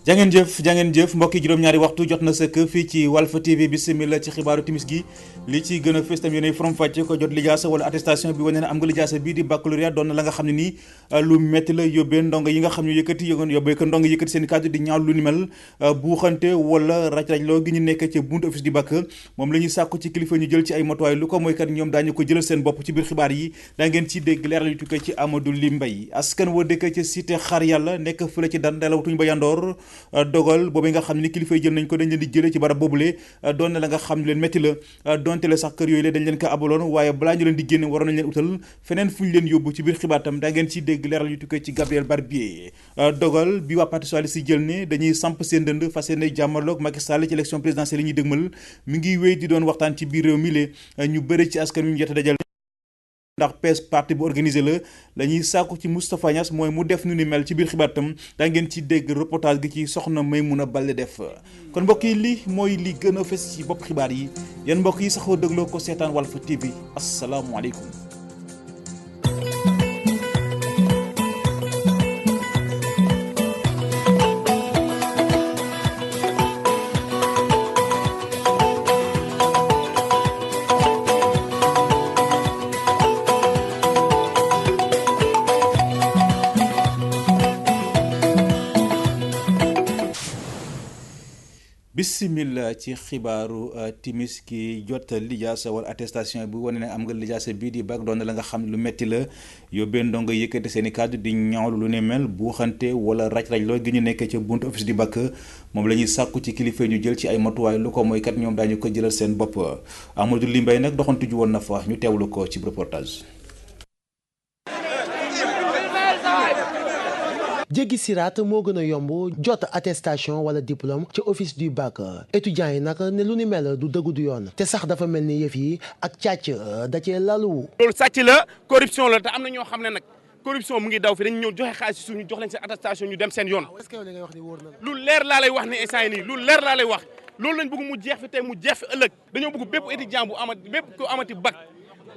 jangeen jëf mbokki juróom-ñaari waxtu jot na sëkk fii ci Walf TV bismillah ci xibaaru timis gi li ci gën a fës tam yéenay forom fàcce ko jot lijaasa wala attestation bi wane ne am nga lijaasa bii di baccalauréat doon na la nga xam ne nii lu métti la yóbbee ndongo yi nga xam ne yóbbee ko ndongo yëkkati seen kàddu di ñaaw lu ni mel buuxante wala raj-rajloo gi ñu nekk ci buntu office du bac moom la ñuy sàkku ci kilifa ñu jël ci ay matuwaay lu ko mooy kat ñoom daañu ko jëlal seen bopp ci biir xibaar yi daa ngeen ci dégg leeral yu tukkee ci Amadou Ly Mbaye askan woo dëkk ci cité xaar yàlla nekk fële ci dan nelawtuñ ba yandoor dogal boobu nga xam ne ni kilifa yi jël nañ ko dañ leen di jëlee ci barab boobule doon na la nga xam ne leen métti la donte la sax kër yooyu la dañ leen ko abaloon waaye balaa ñu leen di génne waroon nañ leen utal feneen fu ñu leen yóbbu ci biir xibaar tam daa ngeen ci dégg leeral yu tukkee ci Gabriel Barbier dogal bi waa parti socialiste yi jël ne dañuy samp seen dënd fas yéene jàmmarloog Macky Sall ci élection présidentielle yi ñuy dëgmal mi ngi wéy di doon waxtaan ci biir réew mi le ñu bëri ci askan wi ñu jot a dajal ndax PS parti bu organisé la ñuy sàkku ci Moustapha Niass mooy mu def nu ni mel ci biir xibaar tam daa ngeen ci dégg reportage gi ci soxna Maimouna Baldé def kon mbokk yi li mooy li gën a fës ci bopp xibaar yi yéen mbokk yi saxoo dégloo ko seetaan Walf TV asalaamualeykum. bismillah ci xibaaru timis ki jot lijaasa wala attestation bi wane ne am nga lijaasa bii di bac doon na la nga xam lu metti la yóbbee ndongo yëkkati seen i kàddu di ñaawlu lu ne mel buuxante wala raj-raj loo gi ñu nekkee ca buntu office du bac moom la ñuy sàkku ci kilifa ñu jël ci ay matuwaay lu ko mooy kat ñoom daañu ko jëlal seen bopp Amadou Ly Mbaye nag doxantu ju woon na fa ñu teewlu ko ci reportage. jéggi siraat moo gën a yomb jot attestation wala diplôme ci office du bac étudiants yi nag ne lu ni mel du dëggu du yoon te sax dafa mel ni yëf yi ak càcc da cee lalu. loolu sàcc la corruption la te am na ñoo xam ne nag corruption mu ngi daw fi dañu ñëw joxe xaalis si suñu jox leen seen attestation ñu dem seen yoon. est-ce que yow li ngay wax ni wóor na la. lu leer laa lay wax ni instant yii nii lu leer laa lay wax loolu lañ bëgg mu jeex fi tey mu jeex fi ëllëg dañoo bëgg bépp étudiant bu amati bépp ko amati bac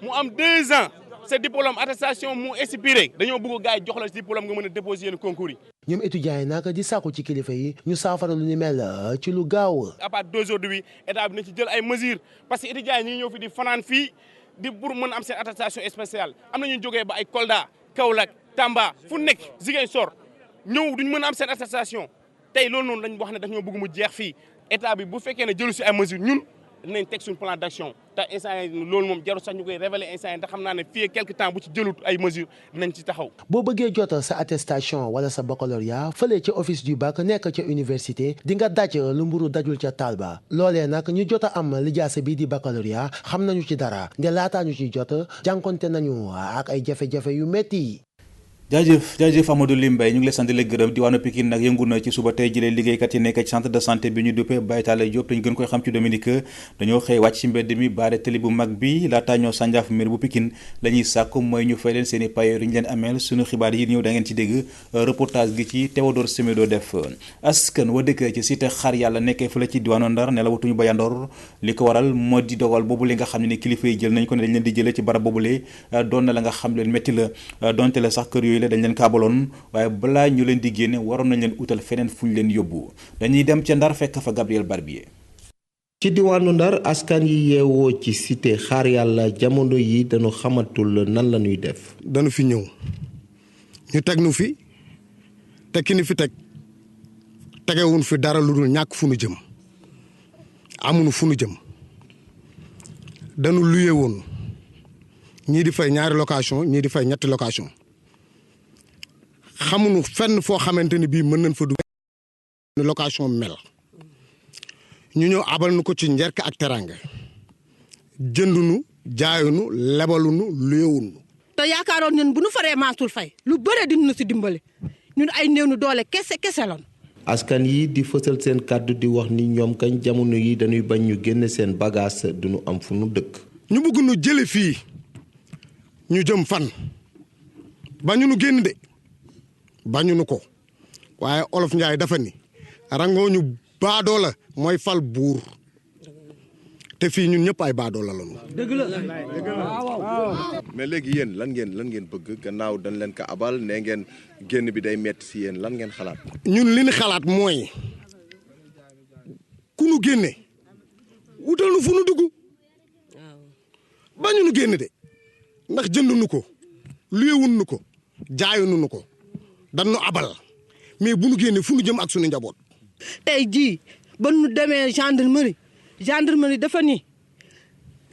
mu am 2 ans sa diplôme attestation mu expiré dañoo bëgg gars yi jox la diplôme nga mën a déposer yenn concours yi. ñoom étudiants yi nag di sàkku ci kilifa yi ñu saafara lu ni mel ci lu gaaw. à part d'aujourd'hui état bi na ci jël ay mesures parce que étudiants yi ñu ngi ñëw fi di fanaan fii di pour mën am seen attestation spéciale am na ñu jógee ba ay Kolda Kaolack Tamba fu nekk Ziguinchor ñëw duñ mën a am seen attestation tey loolu noonu lañ wax ne dañoo bëgg mu jeex fii état bi bu fekkee ne jëlu si ay mesures ñun dinañ teg suñu plan d'action te instant yi loolu moom jarul sax ñu koy révéler instant yi ndax xam naa ne fii quelque temps bu ci jëlut ay mesures dinañ ci taxaw. boo bëggee jot sa attestation wala sa baccalauréat fële ca office du bac nekk ca université di nga daj lu mburu dajul ca taal ba loolee nag ñu jot a am lijaasa bii di baccalauréat xam nañu ci dara nde laataa ñu ci jot jànkonte nañu ak ay jafe-jafe yu metti jaajëf Amadou Ly Mbaye ñu ngi lay sant di la gërëm diwaanu Pikine nag yëngu na ci suba tey jëlee liggéeykat yi nekk ci centre de santé bi ñu duppee Baye Talla Diop te ñu gën koy xam ci Dominique dañoo xëy wàcc ci mbedd mi baare tëli bu mag bi laataa ñoo sànjaaf mbir bu Pikine la ñuy sàkku mooy ñu fay leen seen i payoor yi ñu leen ameel suñu xibaar yi ñëw da ngeen ci dégg reportage gi ci Théodore Semedo def askan wa dëkk ci cité xaar yàlla nekkee fële ci diwaanu Ndar nelawutuñu ba yandoor li ko waral moo di dogal boobu li nga xam ne ni kilifa yi jël nañ ko ne dañ leen di jëlee ci barab boobule doon na la nga xam leen métti la donte la sax kër yooyu la dañ leen kaabaloon waaye balaa ñu leen di génne waroon nañ leen utal feneen fu ñu leen yóbbu dañuy dem ca Ndar fekk fa Gabriel Barbier. ci diwaanu Ndar askan yi yeewoo ci cité xaar yàlla jamono yi dañu xamatul nan la ñuy def. dañu fi ñëw ñu teg nu fi te ki ni fi tegewuñ fi dara lu dul ñàkk fu nu jëm amuñu fu nu jëm dañu luye woon ñii di fay 2 location ñii di fay 3 location xamuñu fenn foo xamante ni bii mën nañ fa dugg location mel ñu ñëw abal nu ko ci njëkk ak teranga jëndunu jaayunu lebalunu luyewunu te yaakaaroon ñun bu nu faree Mansour Faye lu bëre dina si dimbali ñun ay néew nu doole kese lan. askan yi di fësal seen kàddu di wax ni ñoom kañ jamono yi dañuy bañ ñu génne seen bagage duñu am fu nu dëkk. ñu bëgg nu jële fii ñu jëm fan bañu nu génn de bañu nu ko waaye olof Njaay dafa ni rangoo ñu baadoo la mooy fal buur te fii ñun ñëpp ay baadoola lañu. dëgg la. mais léegi yéen lan ngeen bëgg gannaaw dañ leen ko abal nee ngeen génn bi day metti si yéen lan ngeen xalaat. ñun li ñu xalaat mooy ku nu génne wutal nu fu nu dugg bañu nu génn de ndax jënduñu ko luyewuñu ko jaayuñu ko dañu abal mais bu nu génne fu nu jëm ak sunu njaboot. tey jii ba nu demee gendarmerie dafa ni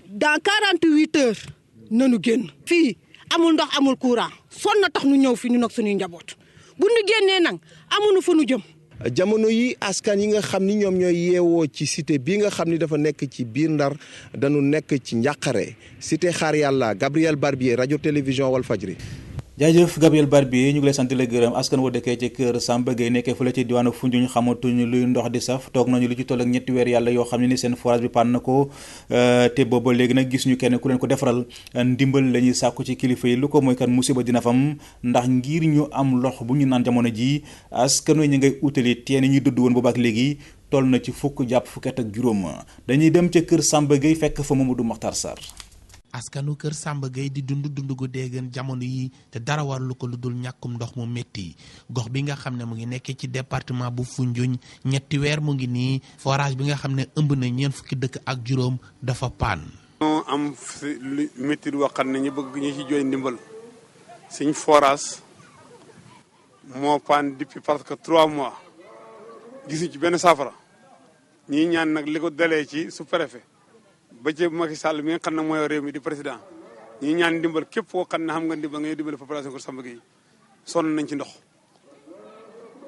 dans 48 heures nanu génn. fii amul ndox amul courant sonn na tax nu ñëw fi ñu nag suñuy njaboot bu nu génnee nag amuñu fa nu jëm. jamono yi askan yi nga xam ni ñoom ñooy yeewoo ci cité bi nga xam ni dafa nekk ci biir Ndar dañu nekk ci njàqare cité Xaar Yàlla Gabriel Barbier rajo télévision Walfadjri. jaajëf Gabriel Barbier ñu ngi lay sant la gërëm askan wa dëkkee ci kër Samba Gueye nekkee fële ci diwaanu Foundiougne xamatuñu luy ndox di saf toog nañu lu ci toll ak ñetti weer yàlla yoo xam ne ni seen forage bi pann na ko te booba léegi nag gis ñu kenn ku leen ko defaral ndimbal la ñuy sàkku ci kilifa yi lu ko mooy kan musiba dina fam ndax ngir ñu am lox bu ñu naan jamono ji askan wi ñu ngay utali teen ñuy dudd woon boobaak léegi toll na ci fukk jàpp fukket ak juróom dañuy dem ca kër Samba Gueye fekk fa Mamadou Makhtar Sarr. askanu kër Samba Gueye di dund gu déggeen jamono yi te dara warlu ko lu dul ñàkkum ndox mu métti gox bi nga xam ne mu ngi nekkee ci département bu Foundiougne ñetti weer mu ngi nii forage bi nga xam ne ëmb na ñeent fukki dëkk ak juróom dafa paan. ñoo am lu métti wax xam ne ñu bëgg ñu ci jooy ndimbal suñ forage moo paan depuis parce que 3 mois gisuñ ci benn saafara ñii ñaan nag li ko dalee ci sous-préfet ba ci Macky Sall mi nga xam ne mooy réew mi di président ñi ñaan ndimbal képp koo xam ne xam nga ndimbal ngay dimbale population Kër Samba Gueye sonn nañ ci ndox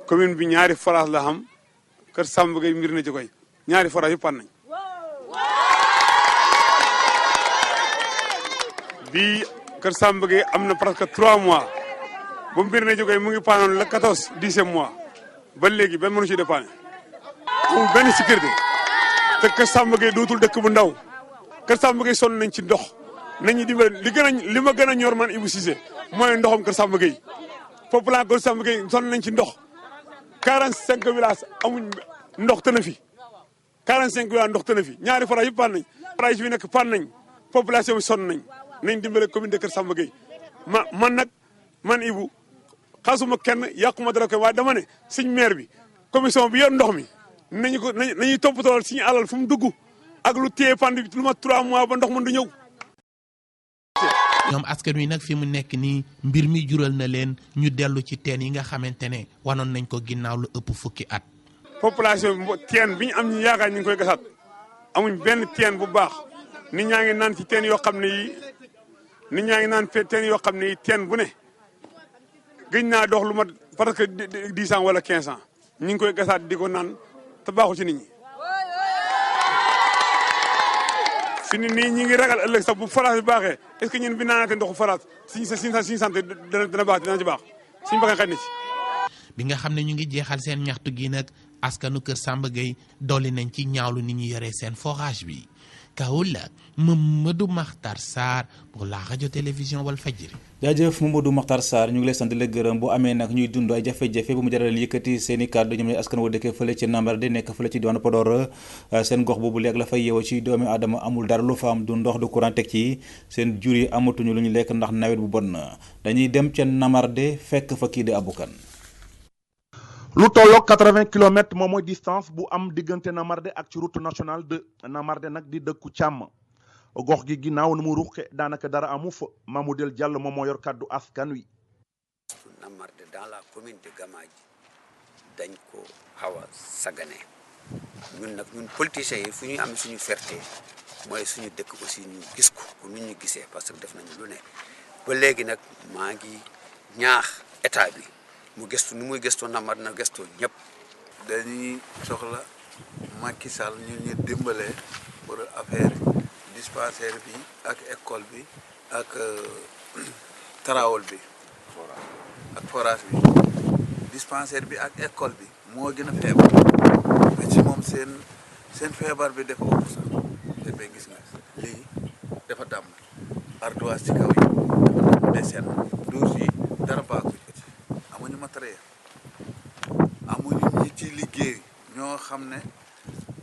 commune bi ñaari forage la xam Kër Samba Gueye mbir na ci koy ñaari forage yu pan nañ bii Kër Samba Gueye am na presque 3 mois ba mbir na ci koy mu ngi paanoon le 14 10e mois ba léegi benn mënu ci dépanner amul benn sécurité te Kër Samba Gueye dootul dëkk bu ndaw Kër Samba Gueye sonn nañ ci ndox nañu dimbale li ma gën a ñor man Ibou Cissé mooy ndoxam Kër Samba Gueye population Kër Samba Gueye sonn nañ ci ndox 45 villages amuñ ndox tëna fi 45 villages ndox tëna fi ñaari forage yëpp pan nañ forage bi nekk pan nañ population bi sonn nañ dimbale commune de Kër Samba Gueye man Ibou xasuma kenn yàquma dara koy waaye dama ne suñ maire bi commission bi yor ndox mi nañuy toppatoo suñu alal fu mu dugg ak lu téye pand bi lu ma 3 mois ba ndox man du ñëw. ñoom askan wi nag fi mu nekk nii mbir mi jural na leen ñu dellu ci teen yi nga xamante ne wanoon nañ ko ginnaaw lu ëpp fukki at. population bi teen bi ñu am ñu yaakaar ñu ngi koy gasaat amuñ benn teen bu baax nit ñaa ngi naan ci teen yoo xam ne yi teen bu ne gëj naa dox lu ma parce que 10 ans wala 15 ans ñu ngi koy gasaat di ko naan te baaxul ci nit ñi. fi ni nii ñi ngi ragal ëllëg sax bu forage bi baaxee est-ce que ñun bi naanaate ndoxu forage suñu santé dana baax dina ci baax suñu bakkan xaj na ci. bi nga xam ne ñu ngi jeexal seen ñaxtu gi nag askanu Kër Samba Gueye dolli nañ ci ñaawlu ni ñu yoree seen forage bi Kaolack Mamadou Makhtar Sarr pour la radio télévision Walfadjri. jaajëf Mamadou Makhtar Sarr ñu ngi lay sant di la gërëm bu amee nag ñuy dund ay jafe-jafe bu mu jaral yëkkati seen i kàddu ñoom ñooy askan wa dëkkee fële ci Namarde nekk fële ci diwaanu Podor seen gox boobu léegi la fay yeewoo ci doomi aadama amul dara lu fa am du ndox du courant teg ci seen jur yi amatuñu lu ñu lekk ndax nawet bu bon na dañuy dem ca Namarde fekk fa kii di abukan lu tolloog 80 kilomètres moom mooy distance bu am diggante Namarde ak ci route nationale de Namarde nag di dëkku càmm gox gi ginnaaw nu mu ruqe daanaka dara amu fa Mamoudel Diallo moom moo yor kàddu askan wi. Namarde dans la commune de Gamadji dañ ko xaw a sagane ñun politiciens yi fu ñuy am suñu fierté mooy suñu dëkk aussi ñu gis ko nu ñu gisee parce que def nañu lu ne ba léegi nag maa ngi ñaax état bi. mu gëstu ni muy gëstoo Namarde na gëstoo ñëpp. dañuy soxla Macky Sall ñu dimbale pour affaire dispensaire bi ak école bi ak tarawol bi ak forage bi dispensaire bi ak école bi moo gën a feebar mais ci moom seen feebar bi dafa ëpp sax dafay gis nga lii dafa dàmm ardoise ci kaw yi dafa dàmm des seen douze yi dara baaxul amuñu matériel amuñu ñi ci liggéey ñoo xam ne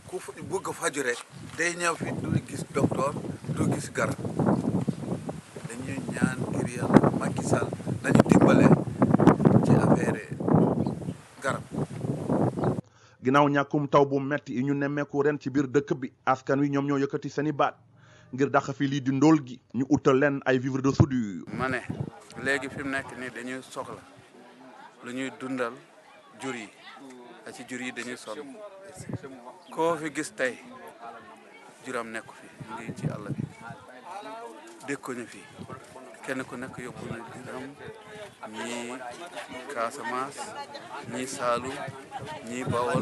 ku bëgg faju rek day ñëw fi du gis docteur du gis garab dañuy ñaan ngir yàlla Macky Sall nañu dimbale ci affaire garab. ginnaaw ñàkkum taw bu metti yi ñu nemmeeku ren ci biir dëkk bi askan wi ñoom ñoo yëkkati seeni baat ngir dàq fi lii di ndóol gi ñu utal leen ay vivres de soudure. ma ne léegi fi mu nekk nii dañuy soxla lu ñuy dundal jur yi ak ci jur yi dañuy sonn koo fi gis tey juram nekku fi ngi ci àll bi dëkkuñu fi kenn ku nekk yóbbu na juram ñii Casamance ñii Saalum ñii Bawol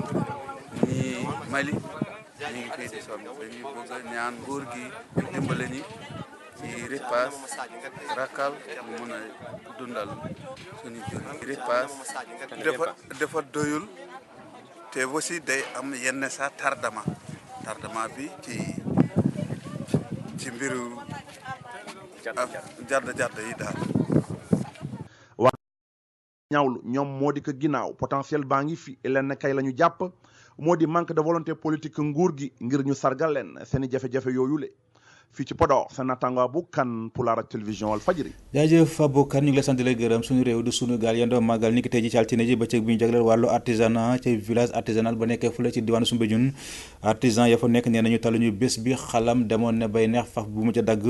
ñii Mali ñu ngi fii di sonn dañuy bëgg ñaan nguur gi dimbale ñi ci ripaas rakal mu mën a dundal suñu jur yi ripaas dafa doyul te aussi day am yenn sa tardement bi ci mbiru jarda yi daal. wax ñaawlu ñoom moo di ko ginnaaw potentiel baa ngi fi lenn kay la ñu jàpp moo di manque de volonté politique nguur gi ngir ñu sargal leen seen i jafe-jafe yooyu le fii ci Podor sa naataango Abou Kane pour la télévision Walfadjri. jaajëf Abou Kane ñu ngi lay sant di la gërëm suñu réew du suñu gaal yendoo màggal ni ki tey ji ci altine ji bëccëg bi ñu jagleel wàllu artisanat ci village artisanal ba nekkee fële ci diwaanu Soumbédioune artisan ya fa nekk nee nañu taluñu bés bi xalam demoon ne bay neex faf bu mu ca dagg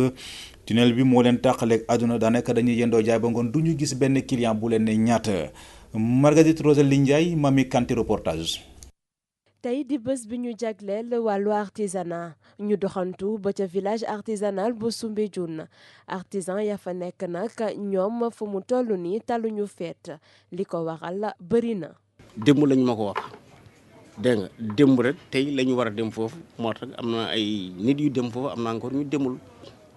tunnel bi moo leen tàqaleeg àdduna daanaka dañuy yendoo jaay ba ngoon du ñu gis benn client bu leen ne ñaata Marguerite Rosalie Ndiaye Mami Kanté reportage. tey di bés bi ñu jagleel wàllu artisanat ñu doxantu ba ca village artisanal bu Soumbédioune artisan ya fa nekk nag ñoom fu mu toll nii taluñu feet li ko waral bëri na. démb lañ ma ko wax dégg nga démb rek tey la ñu war a dem foofu moo tax am na ay nit yu dem foofu am na encore ñu demul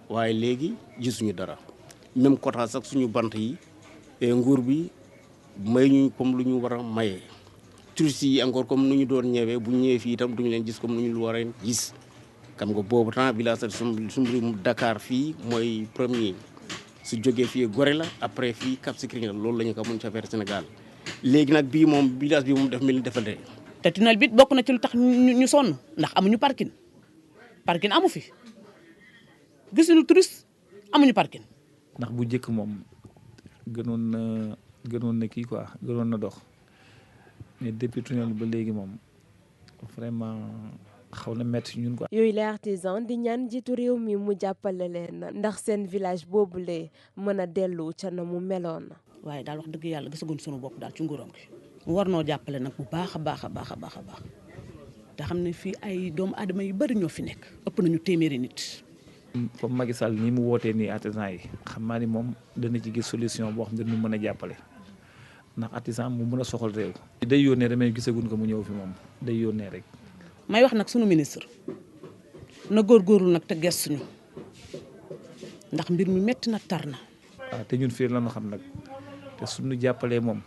waaye léegi gisuñu dara même quota sax suñu bant yi nguur bi may ñu comme lu ñu war a mayee. touristes yi encore comme nu ñu doon ñëwee bu ñëwee fii itam duñu leen gis comme nu ñu war a gis xam nga boobu temps village suñu Dakar fii mooy premier su jógee fii Gorée la après fii Cap Skirring la loolu la ñu ko mën ci affaire Sénégal léegi nag bii moom village bi moom def mel ni defante. te tunnel bi bokk na ci lu tax ñu sonn ndax amuñu parking amu fi gisuñu touriste amuñu parking. ndax bu njëkk moom gënoon na kii quoi gënoon na dox. mais depuis tunnel ba léegi moom vraiment xaw na métti ñun quoi. yooyu les artisans di ñaan jiitu réew mi mu jàppale leen ndax seen village boobule mën a dellu ca na mu meloon. waaye daal wax dëgg yàlla gisaguñ sunu bopp daal ci nguuram gi. mu war noo jàppale nag bu baax a baax te xam ne fii ay doomu aadama yu bari ñoo fi nekk ëpp nañu téeméeri nit. comme Macky Sall ni mu wootee nii artisans yi xam naa ni moom dana ci gis solution boo xam ne ñu mën a jàppale. ndax artisan mu mën a soxal réew. day yónnee damay gisaguñ ko mu ñëw fi moom day yónnee rek. may wax nag sunu ministre na góorgóorlu nag te gestuñu ndax mbir mi métti na tar na. waaw te ñun fii la ñu xam nag te suñu jàppalee moom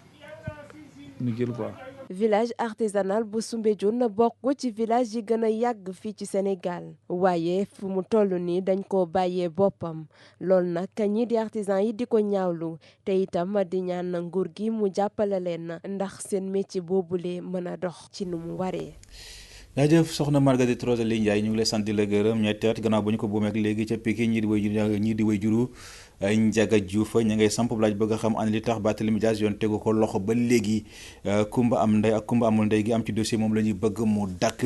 ñu jël quoi. village artisanal bu Soumbédioune bokk ci village yi gën a yàgg fii ci Sénégal waaye fu mu toll nii dañ koo bàyyee boppam loolu nag ñii di artisan yi di ko ñaawlu te itam di ñaan nguur gi mu jàppale leen ndax seen métier boobule mën a dox ci nu mu waree. jaajëf soxna Marguerite Rosalie Ndiaye ñu ngi lay sant di la gërëm ñetti at gannaaw ba ñu ko boomeek léegi ca Pikine ñii di way juru Ndiaga Diouf ña ngay samp laaj bëgg a xam an li tax Barthélémy Dias yoon tegu ko loxo ba léegi kumba am ndey ak kumba amul ndey gi am ci dossier moom la ñuy bëgg mu dakk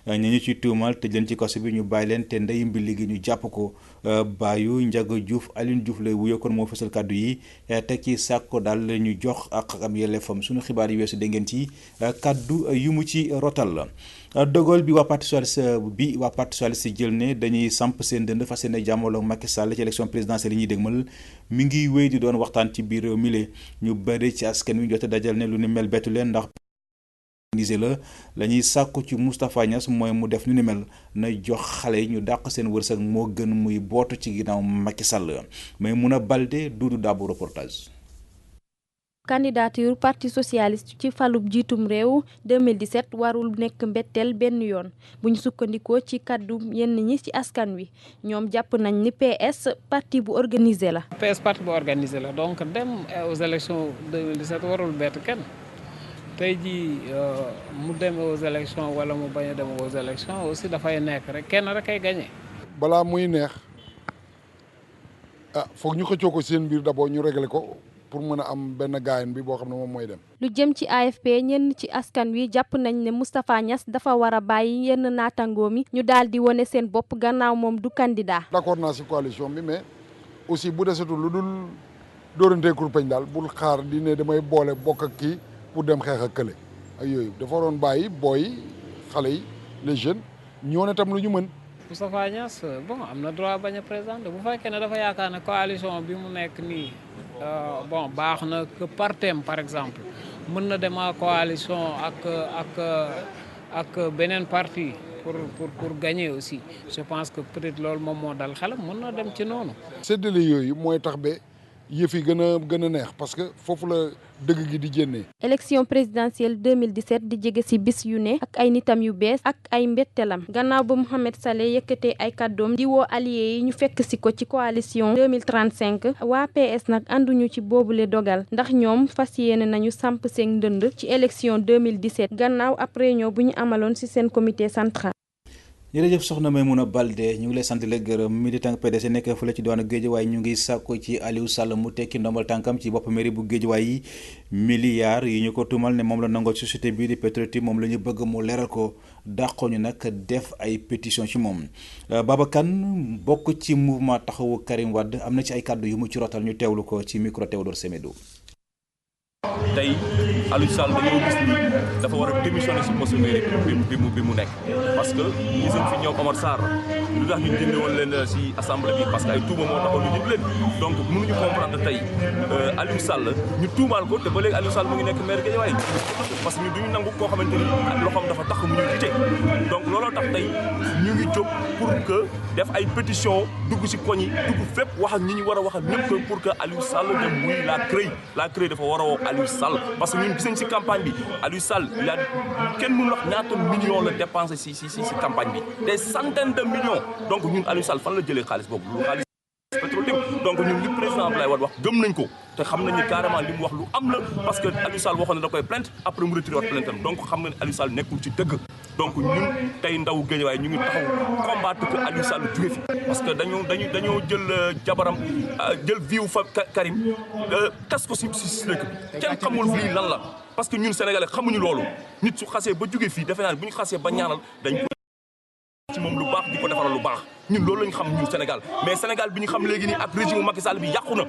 ñu ci tuumal tëj leen ci kaso bi ñu bàyyi leen te ndey mbi léegi ñu jàpp ko baayu Ndiaga Diouf Alioune Diouf lay wuyoo kon moo fësal kàddu yi teg ci sàkko daal la ñu jox ak am yelleefam suñu xibaar yi weesu dégg ngeen ci kàddu yu mu ci rotal dogal bi waa parti socialiste jël ne dañuy samp seen dënd fas yéene jàmmaloo Macky Sall ci élection présidentielle yi ñuy dégmal mi ngi wéy di doon waxtaan ci biir réew mi le ñu bëri ci askan wi jot a dajal ne lu ni mel bettu leen ndax la ñuy sàkku ci Moustapha Niass mooy mu def nu ni mel na jox xale yi ñu dàq seen wërsëg moo gën muy bootu ci ginnaaw Macky Sall mais mun a balde Doudou Dabo reportage. candidature parti socialiste ci falub jiitum réew 2017 warul nekk mbetteel benn yoon bu ñu sukkandikoo ci kàddu yenn ñi ci askan wi ñoom jàpp nañ ni PS parti bu organisé la. PS parti bu organisé la donc dem aux élections 2017 warul bett kenn tey jii mu dem aux élections wala mu bañ a dem aux élections aussi dafay nekk rek kenn rek ay gagné. balaa muy neex foog ñu xëccoo ko seen biir d'abord ñu réglé ko pour mën a am benn gaayan bi boo xam ne moom mooy dem. lu jëm ci AFP ñenn ci askan wi jàpp nañ ne Moustapha Niasse dafa war a bàyyi yenn naataangoom yi ñu daal di wane seen bopp gannaaw moom du candidat. d'accord naa si coalition bi mais aussi bu desetul lu dul dóorantee kurpeñ daal bul xaar di ne damay boole bokk ak kii pour dem xeex ak kële ak yooyu dafa waroon bàyyi booy xale yi les jeunes ñoo ne tam lu ñu mën. Moustapha Niasse bon am na droit bañ a présenter bu fekkee ne dafa yaakaar ne coalition bi mu nekk nii bon baax na que partem par exemple mën na dem à coalition ak beneen parti pour gagner aussi je pense que peut-être loolu moom moo dal xelam mën na dem ci noonu. séddale yooyu mooy tax ba yëf yi gën a neex parce que foofu la dëgg gi di jénnee. élection présidentielle 2017 di jege ci bis yu ne ak ay nitam yu bees ak ay mbettelam gannaaw ba Mohamed Saleh yëkkatee ay kàddoom di woo alliés yi ñu fekk ci ko ci coalition 2035 waa PS nag ànduñu ci boobule dogal ndax ñoom fas yéene nañu samp seen ndënd ci élection 2017 gannaaw ab réunion bu ñu amaloon ci seen comité central. jërëjëf soxna Maimouna Baldé ñu ngi lay sant la gërëm militant PDS nekk fële ci diwaanu Guédiawaye ñu ngi sàkku ci Aliou Sall mu tekki ndombal tànkam ci bopp mairie bu Guédiawaye yi milliards yi ñu ko tumal ne moom la nangoo ci société bii di Petro-Tim moom la ñu bëgg mu leeral ko dàqoo ñu nag def ay pétition ci moom. Baba Kane bokk ci mouvement taxawu Karim Wade am na ci ay kàddu yu mu ci rotal ñu teewlu ko ci micro Théodore Semedo. tey Aliou Sall dañoo gis ni dafa war a démissionner si poste mairie bi mu nekk parce que gis nañ fi ñoom Omar Sarr lu tax ñu jëndee woon leen si assemblée bi parce que ay tuuma moo taxoon ñu jënd leen donc mënuñu comprendre tey Aliou Sall ñu tuumaal ko te ba léegi Aliou Sall mu ngi nekk maire Guédiawaye parce que ñu duñu nangu koo xamante ni loxoom dafa tax mu ñu jiite donc looloo tax tey ñu ngi jóg pour que def ay pétition dugg si koñ yi dugg fépp wax ak ñi ñu war a waxal ñëpp pour que Aliou Sall dem muy la CREI dafa war a woo Aliou Sall parce que ñun gis nañ ci campagne bi Aliou Sall il a kenn mënu wax ñaata millions la dépensé ci campagne bi des centaines de millions donc ñun Aliou Sall fan la jëlee xaalis boobu lu xaalis Petro-Tim donc ñun li président Abdoulaye Wade wax gëm nañ ko te xam nañ ni carrément li mu wax lu am la parce que Aliou Sall waxoon na da koy plainte après mu retiré waat plainte am donc xam nga ne Aliou Sall nekkul ci dëgg donc ñun tey ndaw Guédiawaye ñu ngi taxaw combattre que Aliou Sall jóge fi parce que dañoo jël jabaram jël viwu fa Karim tas ko si dëkk bi kenn xamul lii lan la parce que ñun sénégalais xamuñu loolu nit su xasee ba jóge fii defe naa ne bu ñu xasee ba ñaanal dañ ko ci moom lu baax di ko defaral lu baax ñun loolu lañ xam ñun Sénégal mais Sénégal bi ñu xam léegi nii ak régime Macky Sall bi yàqu na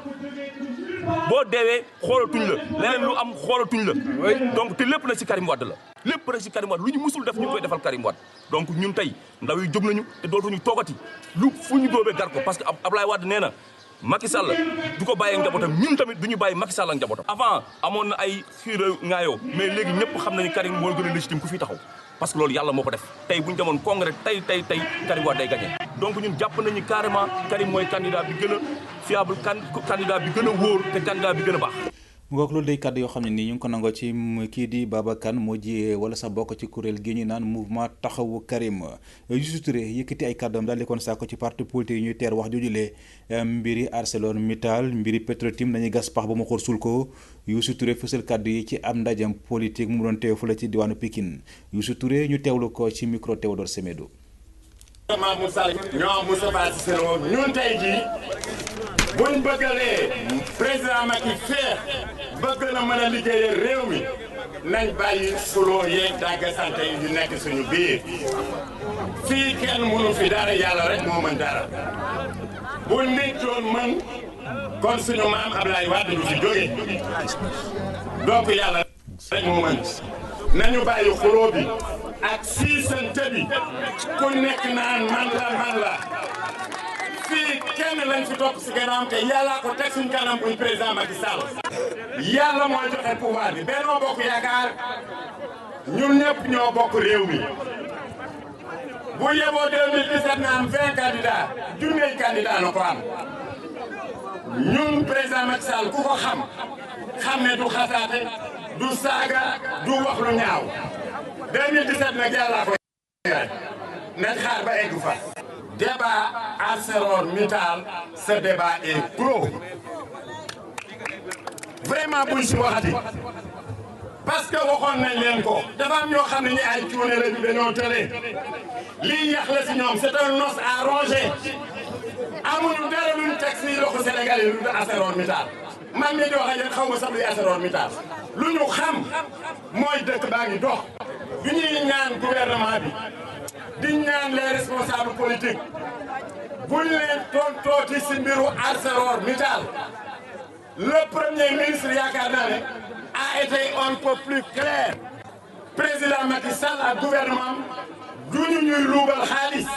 boo deewee xoolatuñ la leneen lu am xoolatuñ la donc te lépp na ci Karim Wade la lépp rek ci Karim Wade lu ñu musul def ñu koy defal Karim Wade donc ñun tey ndaw yi jóg nañu te dootuñu toogati lu fu ñu góobee gar ko parce que Ablaye Wade nee na Macky Sall du ko bàyyee njabootam ñun tamit du ñu bàyyi Macky Sall ak njabootam avant amoon na ay xiira ngaayoo mais léegi ñëpp xam nañu Karim moo gën a légitime ku fi taxaw parce que loolu yàlla moo ko def tey bu ñu demoon congrès tey Karim Wade day gagné donc ñun jàpp nañu carrément Karim mooy candidat bi gën a fiable candidat bi gën a wóor te candidat bi gën a baax. ngoog loolu day kàddu yoo xam ne nii ñu ngi ko nangoo ci kii di Baba Kane moo ji wala sax bokk ci kuréel gi ñu naan mouvement taxawu Karim Youssou Touré yëkkati ay kàddoom daal di kon saako ci parti politique yi ñuy teer wax jojulee mbiri ArcelorMittal mbiri Petro-Tim nañuy gas pax ba mu xóor suul ko Youssou Touré fësal kàddu yi ci am ndajam politique mu doon teew fu la ci diwaanu Pikine Youssou Touré ñu teewlu ko ci micro Théodore Semedo. ñoo Moustapha Cissé Lo ñun tey jii buñ bëggalee président Macky feex bëgg na mën a liggéeyal réew mi nañ bàyyi suloo yeeg dagga sante yi yu nekk suñu biir fii kenn mënu fi dara yàlla rek moo mën dara bu nit doon mën kon suñu maam Ablaye Wade du fi jóge donc yàlla rek moo mën nañu bàyyi xuloo bi ak siisante bi ku nekk naan man la fii kenn lañ fi topp si gànnaaw te yàlla ko teg suñ kanam buñ président Macky Sall yàlla mooy joxe pouvoir bi Benno Bokk Yaakaar ñun ñëpp ñoo bokk réew mi bu yeboo 2017 na am 20 candidats junneey candidat na ko am ñun président Macky Sall ku ko xam ne du xasaate du saaga du wax lu ñaaw 2017 nag yàlla ko nañ xaar ba eggu fa débat ArcelorMittal ce débat est clos vraiment buñ si waxati parce que waxoon nañ leen ko dafa am ñoo xam ne ñi ay cuune la ñu dañoo tële lii yàq la si ñoom c'est un os à ronger amuñu dara luñ teg si loxo Sénégal yi lu dul ArcelorMittal man mii di wax ak yéen xaw ma sax luy ArcelorMittal lu ñu xam mooy dëkk baa ngi dox du ñuy ñaan gouvernement bi di ñaan les responsables politiques buñ leen tontooti si mbiru ArcelorMittal le premier ministre yaakaar naa ne a été un peu plus clair président Macky Sall ak gouvernement duñu ñuy luubal xaalis.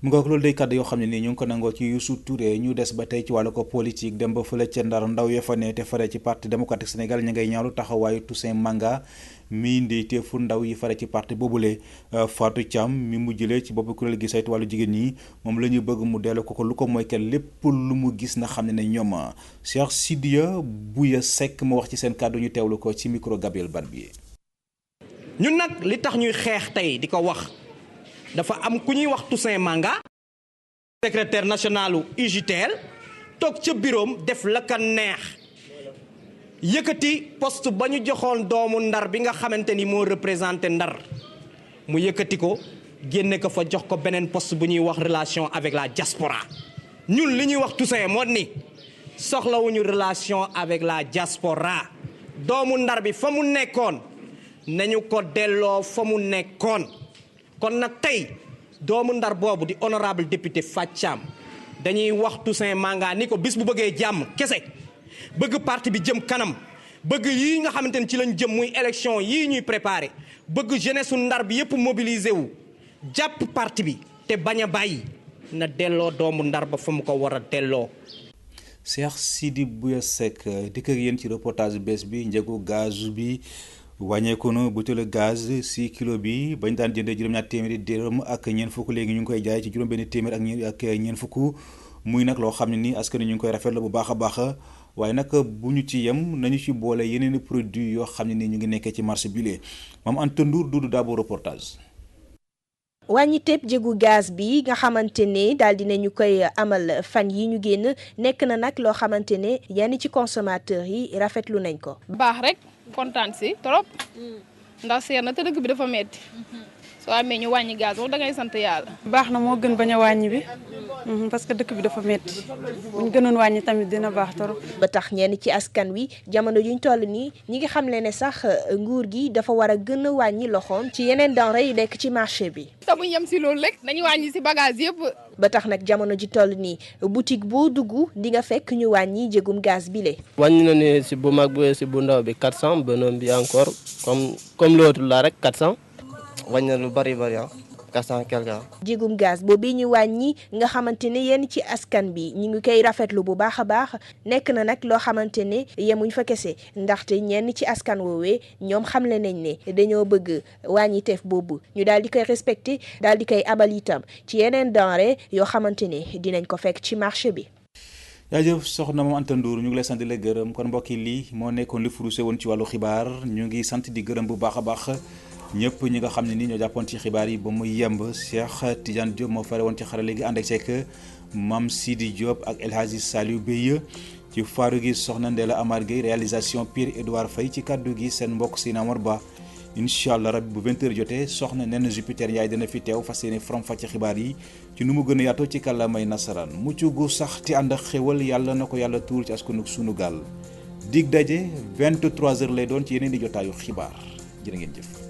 mu ngoog loolu day kàddu yoo xam ne nii ñu ngi ko nangoo ci Youssou Touré ñu des ba tey ci wàllu ko politique dem ba fële ca Ndar ndaw ya fa ne te fare ci parti démocratique Sénégal ñu ngay ñaawlu taxawaayu Toussaint Manga mi ndeyteefu ndaw yi fare ci parti boobule Fatou Thiam mi mu jëlee ci bopp kuréel gi saytu wàllu jigéen ñi moom la ñu bëgg mu dellu ko lu ko mooy kenn lépp lu mu gis na xam ne ñoom Cheikh Sidia Bouya Seck ma wax ci seen kàddu ñu teewlu ko ci micro Gabriel Barbier. ñun nag li tax ñuy xeex tey di ko wax dafa am ku ñuy wax Toussaint Manga secrétaire national UJTL toog ca bureau def la ka neex yëkkati poste ba ñu joxoon doomu Ndar bi nga xamante ni moo représenté Ndar mu yëkkati ko génne ko fa jox ko beneen poste bu ñuy wax relation avec la diaspora ñun li ñuy wax Toussaint moo ni soxlawuñu relation avec la diaspora doomu Ndar bi fa mu nekkoon nañu ko delloo fa mu nekkoon kon nag tey doomu Ndar boobu di honorable député Fatou Thiam dañuy wax Toussaint Manga ni ko bis bu bëggee jàmm kese bëgg parti bi jëm kanam bëgg yii nga xamante ni ci lañ jëm muy élection yii ñuy préparé bëgg jeunesse su Ndar bi yëpp mobilisé wu jàpp parti bi te bañ a bàyyi na delloo doomu Ndar ba fa mu ko war a delloo. Cheikh Sidi Bouya Seck dikk ak yéen ci reportage bees bi njëgu gaz bi. wàññeeku na butéelu gaz 6 kilo bi bañ daan jëndee juróom-ñaar téeméeri dërëm ak ñeent fukk léegi ñu ngi koy jaay ci juróom-benn téeméer ak ñeent fukk muy nag loo xam ne ni askan ñu ngi koy rafetlu bu baax a baax waaye nag bu ñu ci yem nañu ci boole yeneen i produits yoo xam ne ni ñu ngi nekkee ci marché bi lee moom Anta Ndour Doudou Dabo reportage. wàññi teeb jëgu gaz bi nga xamante ne daal dinañu koy amal fan yi ñu génn nekk na nag loo xamante ne yenn ci consommateurs yi rafetlu nañ ko. baax rek. kontaan si trop ndax seer na te dëkk bi dafa metti soo amee ñu wàññi gaz wax da ngay sant yàlla. baax na moo gën bañ a wàññi bi parce que dëkk bi dafa metti bu ñu gënoon wàññi tamit dina baax trop. ba tax ñenn ci askan wi jamono yuñ toll nii ñi ngi xam ne sax nguur gi dafa war a gën a wàññi loxoom ci yeneen denrées yi nekk ci marché bi. te bu ñu yem si loolu rek nañu wàññi si bagage yëpp. ba tax nag jamono ji toll nii boutique boo dugg di nga fekk ñu wàññi jëgum gaz bi le. wàññi na ne si bu mag bi si bu ndaw bi 400 beneen bi encore comme l'autre la rek 400 wàññi na lu bari 400 quelque. jëgum gaz boobu ñu wàññi nga xamante ne yenn ci askan bi ñu ngi koy rafetlu bu baax a baax nekk na nag loo xamante ne yemuñ fa kese ndaxte ñenn ci askan woowee ñoom xamle nañ ne dañoo bëgg wàññi teef boobu ñu daal di koy respecté daal di koy abal itam ci yeneen denrée yoo xamante ne dinañ ko fekk ci marché bi. jaajëf soxna moom Anta Ndour ñu ngi lay sant di la gërëm kon mbokk yi lii moo nekkoon li furuse woon ci wàllu xibaar ñu ngi sant di gërëm bu baax a baax ñëpp ñi nga xam ne ni ñoo jàppoon ci xibaar yi ba mu yemb Cheikh Tidiane Diop moo fare woon ci xarale gi ànd ak Seck Mame Sidi Diop ak El Hadji Saliou Beye ci faaru gi soxna Ndella Amar Gueye réalisation Pierre Edouard Faye ci kaddu gi seen mbokk Sina Amar Ba incha allah rabbi bu 20h jotee soxna nen Jupiter Ndiaye dina fi teew fas yéene faram-fàcce xibaar yi ci nu mu gën a yaatoo ci kàllaamay nasaraan mucc gu sax ti ànd ak xéwal yàlla na ko yàlla tuur ci askanu sunu gaal dig daje 23h lay doon ci yeneen di jotaayu xibaar jërë ngeen jëf.